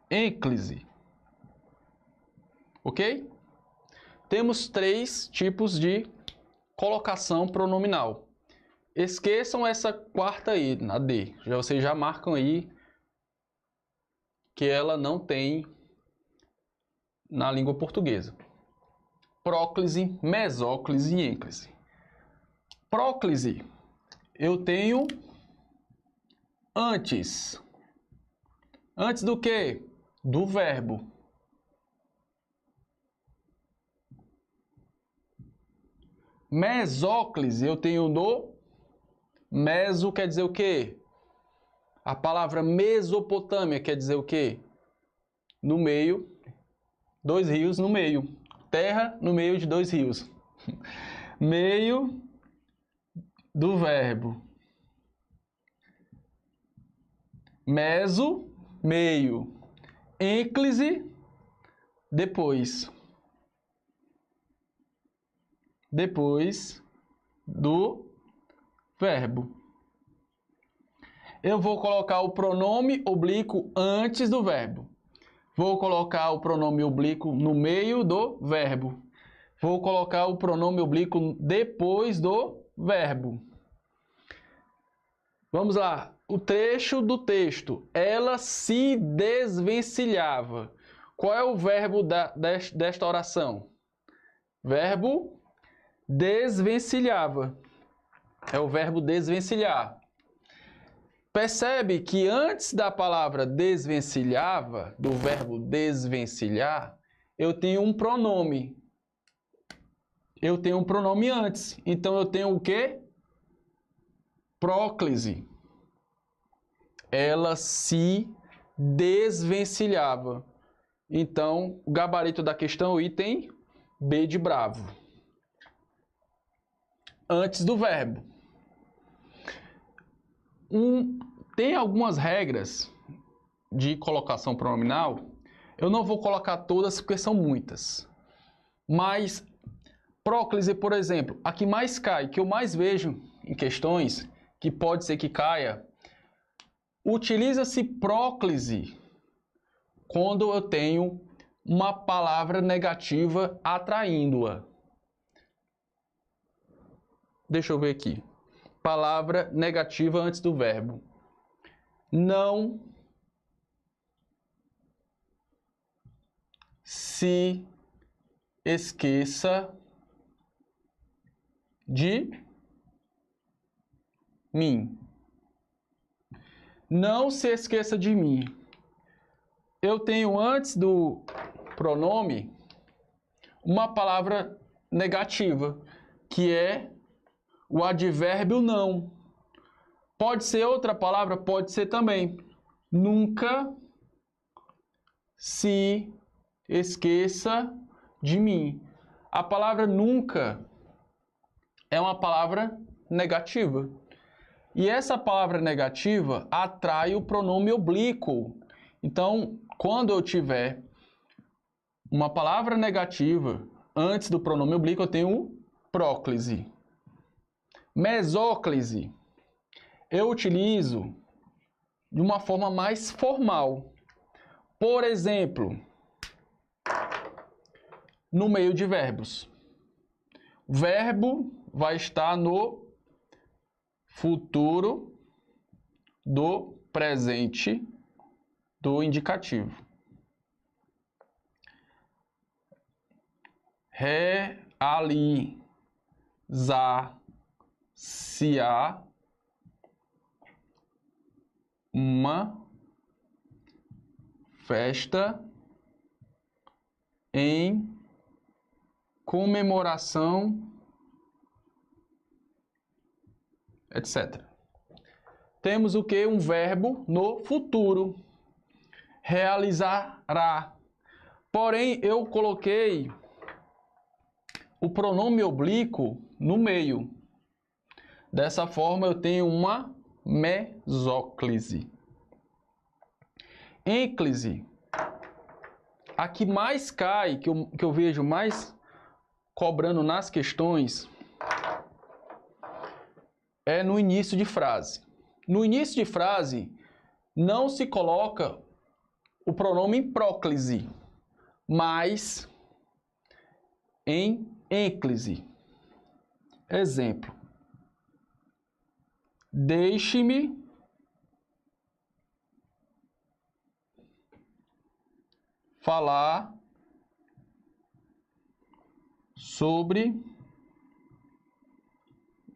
ênclise. Ok? Temos 3 tipos de colocação pronominal. Esqueçam essa quarta aí, na D. Vocês já marcam aí que ela não tem na língua portuguesa. Próclise, mesóclise e ênclise. Próclise, eu tenho antes. Antes do quê? Do verbo. Mesóclise, eu tenho no... Meso quer dizer o quê? A palavra Mesopotâmia quer dizer o quê? No meio, 2 rios no meio. Terra no meio de 2 rios. Meio do verbo. Meso, meio. Ênclise, depois. Depois do verbo. Eu vou colocar o pronome oblíquo antes do verbo. Vou colocar o pronome oblíquo no meio do verbo. Vou colocar o pronome oblíquo depois do verbo. Vamos lá. O trecho do texto. Ela se desvencilhava. Qual é o verbo desta oração? Verbo desvencilhava. É o verbo desvencilhar. Percebe que antes da palavra desvencilhava, do verbo desvencilhar, eu tenho um pronome. Eu tenho um pronome antes. Então eu tenho o quê? Próclise. Ela se desvencilhava. Então, o gabarito da questão, o item B de bravo. Antes do verbo. Tem algumas regras de colocação pronominal. Eu não vou colocar todas porque são muitas. Mas, próclise, por exemplo, a que mais cai, que eu mais vejo em questões, que pode ser que caia, utiliza-se próclise quando eu tenho uma palavra negativa atraindo-a. Deixa eu ver aqui. Palavra negativa antes do verbo. Não se esqueça de mim. Não se esqueça de mim. Eu tenho antes do pronome uma palavra negativa, que é o advérbio não. Pode ser outra palavra? Pode ser também. Nunca se esqueça de mim. A palavra nunca é uma palavra negativa. E essa palavra negativa atrai o pronome oblíquo. Então, quando eu tiver uma palavra negativa antes do pronome oblíquo, eu tenho próclise. Mesóclise, eu utilizo de uma forma mais formal. Por exemplo, no meio de verbos. O verbo vai estar no futuro do presente do indicativo. Realizar-se-á uma festa em comemoração, etc. Temos o que? Um verbo no futuro. Realizará. Porém, eu coloquei o pronome oblíquo no meio. Dessa forma, eu tenho uma mesóclise. Ênclise. A que mais cai, que eu vejo mais cobrando nas questões, é no início de frase. No início de frase, não se coloca o pronome em próclise, mas em ênclise. Exemplo. Deixe-me falar sobre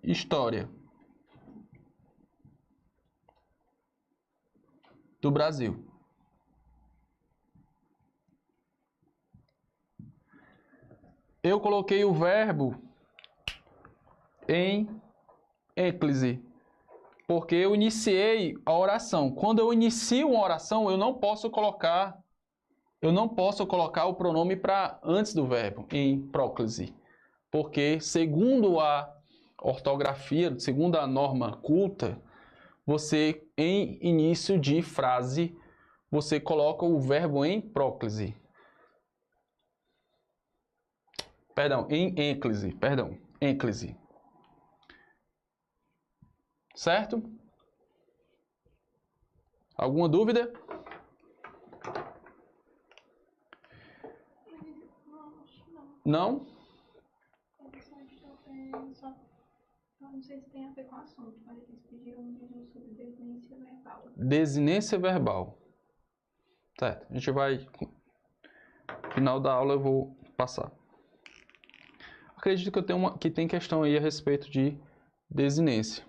história do Brasil. Eu coloquei o verbo em ênclise, porque eu iniciei a oração. Quando eu inicio uma oração, eu não posso colocar o pronome para antes do verbo, em próclise. Porque, segundo a ortografia, segundo a norma culta, você, em início de frase, você coloca o verbo em próclise. Perdão, em ênclise, ênclise. Certo? Alguma dúvida? Não? Não sei se tem a ver com o assunto, mas eles pediram um vídeo sobre desinência verbal. Desinência verbal. Certo, a gente vai... No final da aula eu vou passar. Acredito que tem questão aí a respeito de desinência.